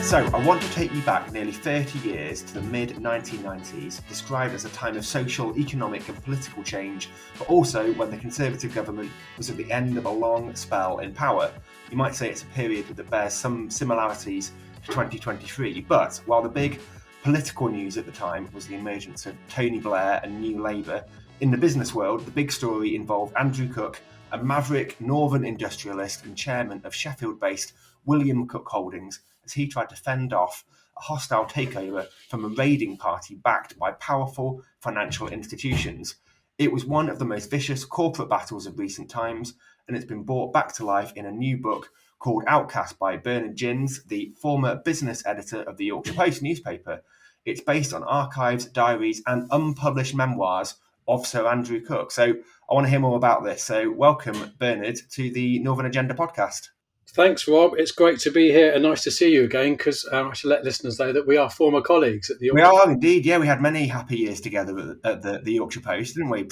So I want to take you back nearly 30 years to the mid-1990s, described as a time of social, economic and political change, but also when the Conservative government was at the end of a long spell in power. You might say it's a period that bears some similarities to 2023, but while the big political news at the time was the emergence of Tony Blair and New Labour, in the business world, the big story involved Andrew Cook, a maverick northern industrialist and chairman of Sheffield-based William Cook Holdings, as he tried to fend off a hostile takeover from a raiding party backed by powerful financial institutions. It was one of the most vicious corporate battles of recent times, and it's been brought back to life in a new book called Outcast by Bernard Gins, the former business editor of the Yorkshire Post newspaper. It's based on archives, diaries, and unpublished memoirs of Sir Andrew Cook. So I want to hear more about this. So welcome, Bernard, to the Northern Agenda podcast. Thanks, Rob. It's great to be here and nice to see you again, because I should let listeners know that we are former colleagues at the Yorkshire Post. We are indeed, yeah. We had many happy years together at the Yorkshire Post, didn't we?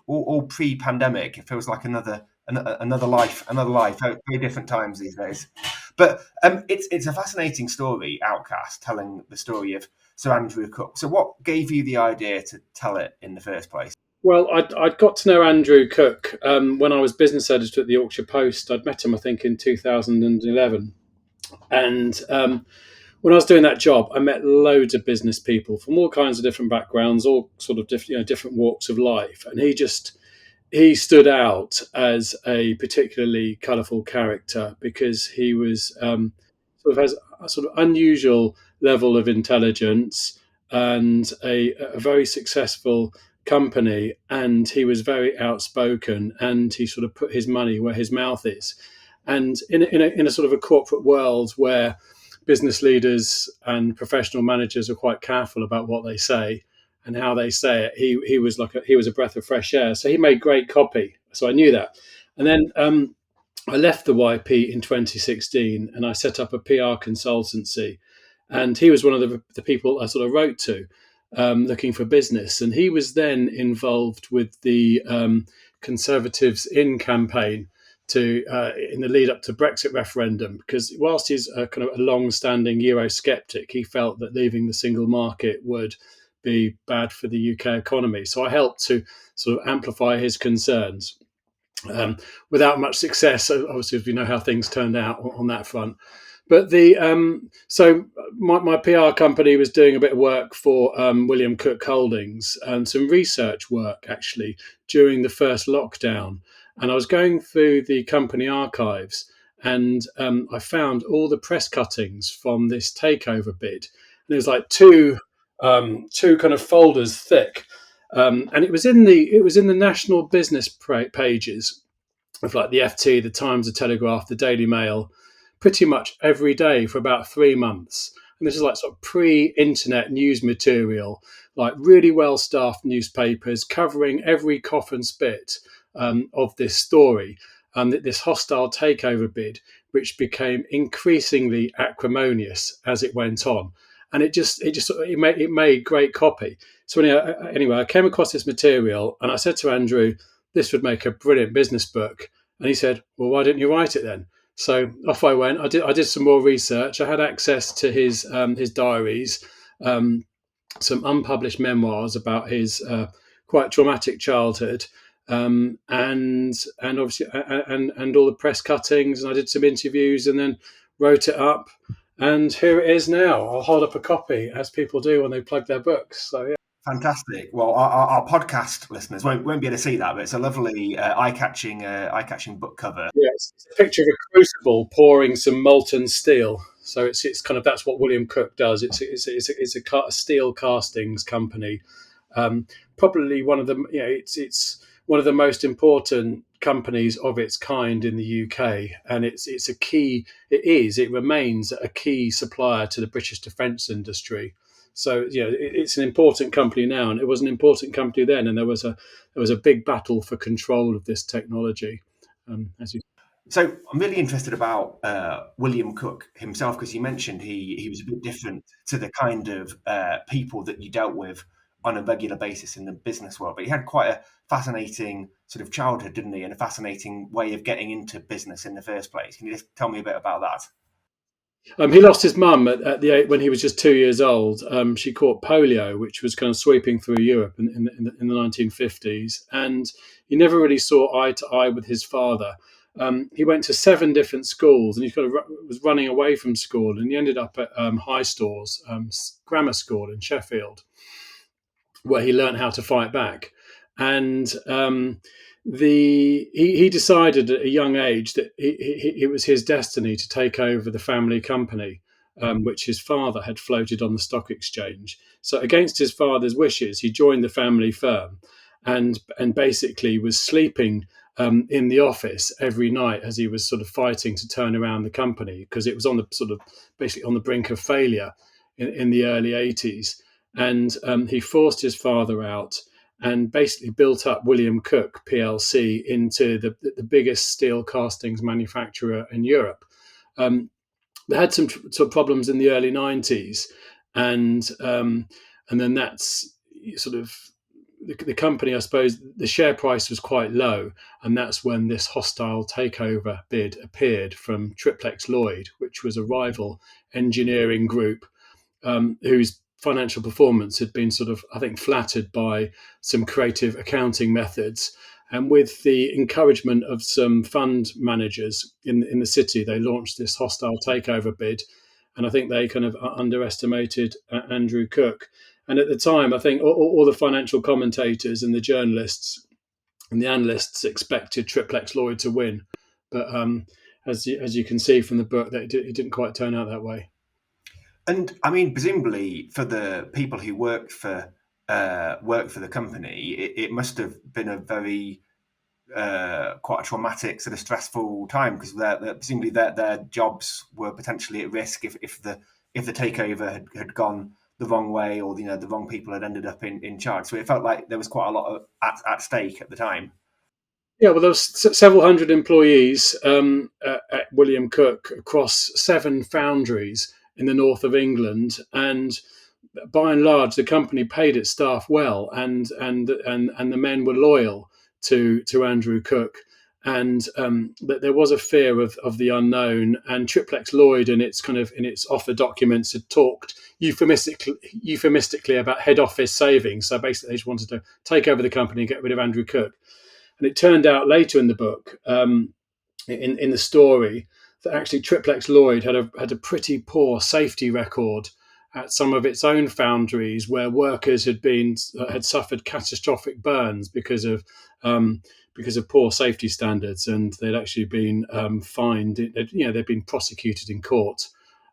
All pre-pandemic. It feels like another life. Very different times these days. But it's a fascinating story, Outcast, telling the story of Sir Andrew Cook. So what gave you the idea to tell it in the first place? Well, I'd got to know Andrew Cook when I was business editor at the Yorkshire Post. I'd met him, I think, in 2011. And when I was doing that job, I met loads of business people from all kinds of different backgrounds, all sort of different walks of life. And he stood out as a particularly colourful character because he was sort of has a sort of unusual level of intelligence and a very successful company, and he was very outspoken, and he sort of put his money where his mouth is. And in a sort of a corporate world where business leaders and professional managers are quite careful about what they say and how they say it, he was a breath of fresh air. So he made great copy. So I knew that. And then I left the YP in 2016 and I set up a PR consultancy. And he was one of the people I sort of wrote to, looking for business. And he was then involved with the Conservatives in campaign in the lead up to Brexit referendum, because whilst he's a kind of a long-standing Eurosceptic, he felt that leaving the single market would be bad for the UK economy. So I helped to sort of amplify his concerns. Without much success, obviously, we know how things turned out on that front. But so my PR company was doing a bit of work for William Cook Holdings and some research work actually during the first lockdown. And I was going through the company archives, and I found all the press cuttings from this takeover bid. And it was like two kind of folders thick, and it was in the national business pages of like the FT, the Times, the Telegraph, the Daily Mail, pretty much every day for about 3 months. And this is like sort of pre-internet news material, like really well-staffed newspapers covering every cough and spit of this story, this hostile takeover bid, which became increasingly acrimonious as it went on. And it made great copy. So anyway, I came across this material and I said to Andrew, this would make a brilliant business book. And he said, well, why didn't you write it then? So off I went. I did some more research. I had access to his diaries, some unpublished memoirs about his quite traumatic childhood, and obviously and all the press cuttings. And I did some interviews and then wrote it up. And here it is now. I'll hold up a copy, as people do when they plug their books. So yeah. Fantastic. Well, our podcast listeners won't be able to see that, but it's a lovely, eye-catching book cover. Yeah, it's a picture of a crucible pouring some molten steel. So it's kind of, that's what William Cook does. It's a steel castings company. Probably one of the it's one of the most important companies of its kind in the UK, and it remains a key supplier to the British defence industry. So it's an important company now, and it was an important company then. And there was a big battle for control of this technology. So I'm really interested about William Cook himself, because you mentioned he was a bit different to the kind of people that you dealt with on a regular basis in the business world. But he had quite a fascinating sort of childhood, didn't he? And a fascinating way of getting into business in the first place. Can you just tell me a bit about that? He lost his mum at the when he was just 2 years old. She caught polio, which was kind of sweeping through Europe in the 1950s, and he never really saw eye to eye with his father. He went to 7 different schools, and he kind of was running away from school, and he ended up at High Stores Grammar School in Sheffield, where he learned how to fight back. And he decided at a young age that it was his destiny to take over the family company, which his father had floated on the stock exchange. So, against his father's wishes, he joined the family firm, and basically was sleeping in the office every night as he was sort of fighting to turn around the company, because it was on the sort of basically on the brink of failure in the early 80s. And he forced his father out and basically built up William Cook PLC into the biggest steel castings manufacturer in Europe. They had some problems in the early 90s, and then that's sort of the company, I suppose, the share price was quite low, and that's when this hostile takeover bid appeared from Triplex Lloyd, which was a rival engineering group whose financial performance had been sort of, I think, flattered by some creative accounting methods. And with the encouragement of some fund managers in the city, they launched this hostile takeover bid. And I think they kind of underestimated Andrew Cook. And at the time, I think all the financial commentators and the journalists and the analysts expected Triplex Lloyd to win. But as you can see from the book, that it didn't quite turn out that way. And I mean, presumably for the people who work for the company, it must have been a very quite a traumatic, sort of stressful time, because presumably their jobs were potentially at risk if the takeover had gone the wrong way, or the wrong people had ended up in charge. So it felt like there was quite a lot at stake at the time. Yeah, well, there was several hundred employees at William Cook across 7 foundries in the north of England, and by and large, the company paid its staff well, and the men were loyal to Andrew Cook. And but there was a fear of the unknown, and Triplex Lloyd, in its offer documents, had talked euphemistically about head office savings. So basically, they just wanted to take over the company and get rid of Andrew Cook. And it turned out later in the book, in the story, that actually Triplex Lloyd had a pretty poor safety record at some of its own foundries, where workers had suffered catastrophic burns because of poor safety standards, and they'd actually been fined. They'd been prosecuted in court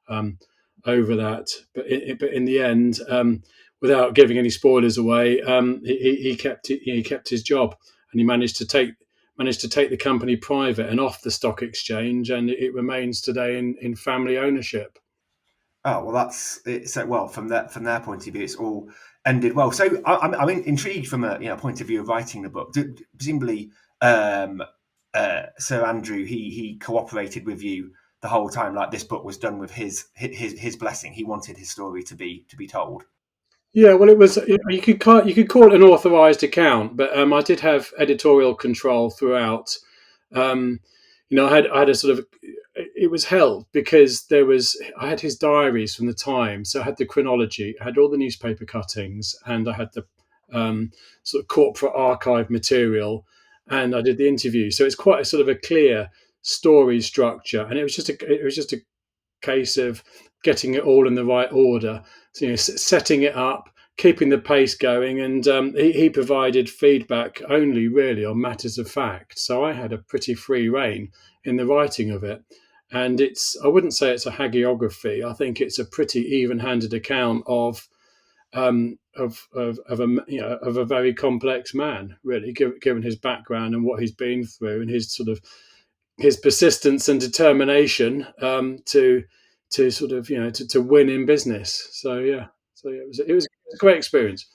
over that. But in the end, without giving any spoilers away, he kept his job, and he managed to take the company private and off the stock exchange, and it remains today in family ownership. Oh well, that's it. So well, from their point of view, it's all ended well. So I'm intrigued from a point of view of writing the book. Presumably, Sir Andrew, he cooperated with you the whole time. Like, this book was done with his blessing. He wanted his story to be told. Yeah, well, it was. You could call it an authorized account, but I did have editorial control throughout. Um, I had a sort of. It was held because I had his diaries from the time, so I had the chronology, I had all the newspaper cuttings, and I had the sort of corporate archive material, and I did the interview. So it's quite a sort of a clear story structure, and it was just a case of getting it all in the right order, so, setting it up, keeping the pace going, and he provided feedback only really on matters of fact. So I had a pretty free rein in the writing of it, and I wouldn't say it's a hagiography. I think it's a pretty even-handed account of a very complex man, really, given his background and what he's been through, and his persistence and determination to sort of to win in business. So it was a great experience.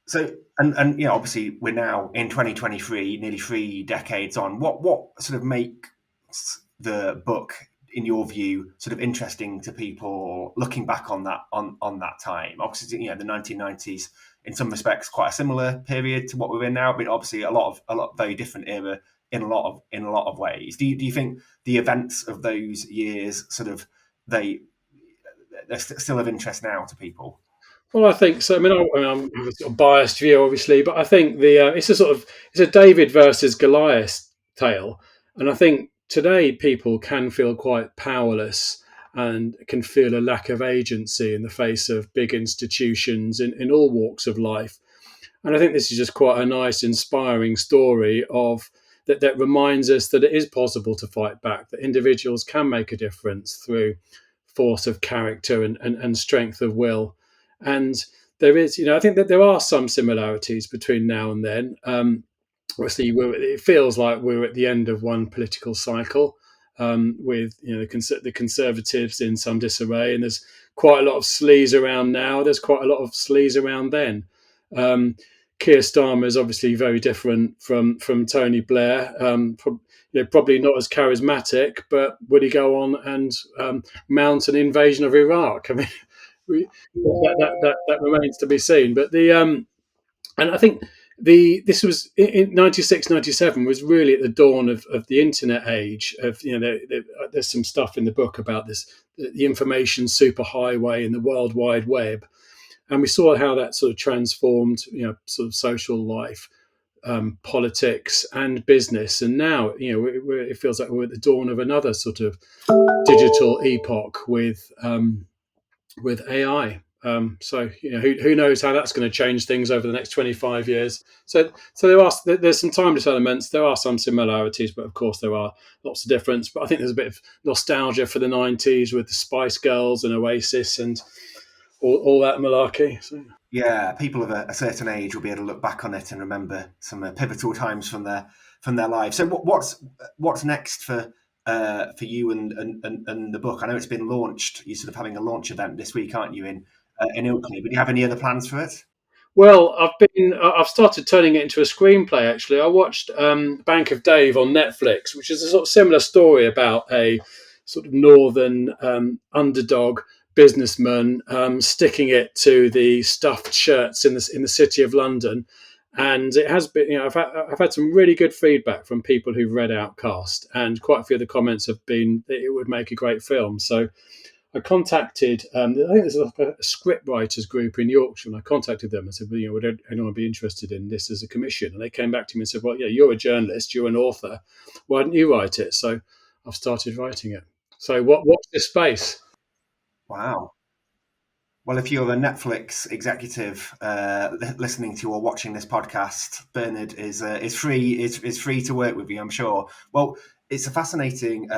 So and obviously we're now in 2023, nearly 3 decades on. What sort of makes the book, in your view, sort of interesting to people looking back on that time? Obviously, the 1990s, in some respects, quite a similar period to what we're in now, but obviously a lot very different era in a lot of ways. Do you think the events of those years sort of they they're still of interest now to people? Well, I think so. I mean, I'm a sort of biased view, obviously, but I think it's a David versus Goliath tale, and I think today people can feel quite powerless and can feel a lack of agency in the face of big institutions in all walks of life. And I think this is just quite a nice, inspiring story of that reminds us that it is possible to fight back, that individuals can make a difference through force of character and strength of will. And there is, I think that there are some similarities between now and then. Obviously, it feels like we're at the end of one political cycle, with the Conservatives in some disarray, and there's quite a lot of sleaze around now. There's quite a lot of sleaze around then. Um, Keir Starmer is obviously very different from Tony Blair. Probably not as charismatic, but would he go on and mount an invasion of Iraq? I mean, that remains to be seen. But and I think this was in 96, 97 was really at the dawn of the internet age. Of there's some stuff in the book about this, the information superhighway and the World Wide Web, and we saw how that sort of transformed, sort of social life, politics, and business. And now, it feels like we're at the dawn of another sort of digital epoch with AI. So who knows how that's going to change things over the next 25 years. So there's some timeless elements. There are some similarities, but of course there are lots of difference. But I think there's a bit of nostalgia for the 90s with the Spice Girls and Oasis and all that malarkey. So. Yeah, people of a certain age will be able to look back on it and remember some pivotal times from their lives. So what's next for you and the book? I know it's been launched. You're sort of having a launch event this week, aren't you, in Ilkley? But do you have any other plans for it? Well, I've started turning it into a screenplay. Actually, I watched Bank of Dave on Netflix, which is a sort of similar story about a sort of northern underdog businessman sticking it to the stuffed shirts in the city of London. And it has been, I've had some really good feedback from people who've read Outcast, and quite a few of the comments have been that it would make a great film. So I contacted, I think there's a script writers group in Yorkshire, and I contacted them and said, well, would anyone be interested in this as a commission? And they came back to me and said, well, yeah, you're a journalist, you're an author. Why don't you write it? So I've started writing it. So watch this space. Wow. Well, if you're a Netflix executive listening to or watching this podcast, Bernard is free to work with you, I'm sure. Well, it's a fascinating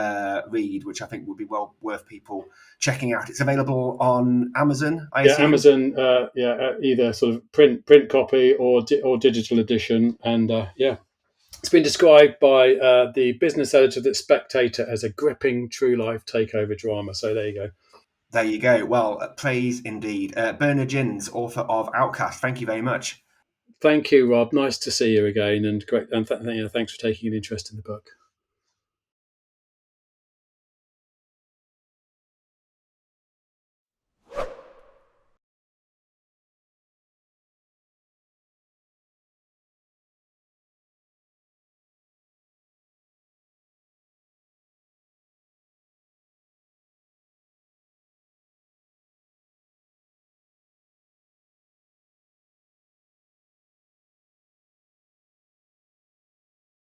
read, which I think would be well worth people checking out. It's available on Amazon, I assume? Amazon, either sort of print copy or digital edition, and it's been described by the business editor of The Spectator as a gripping true life takeover drama. So there you go. There you go. Well, praise indeed. Bernard Gins, author of Outcast, thank you very much. Thank you, Rob. Nice to see you again, and great. And thanks for taking an interest in the book.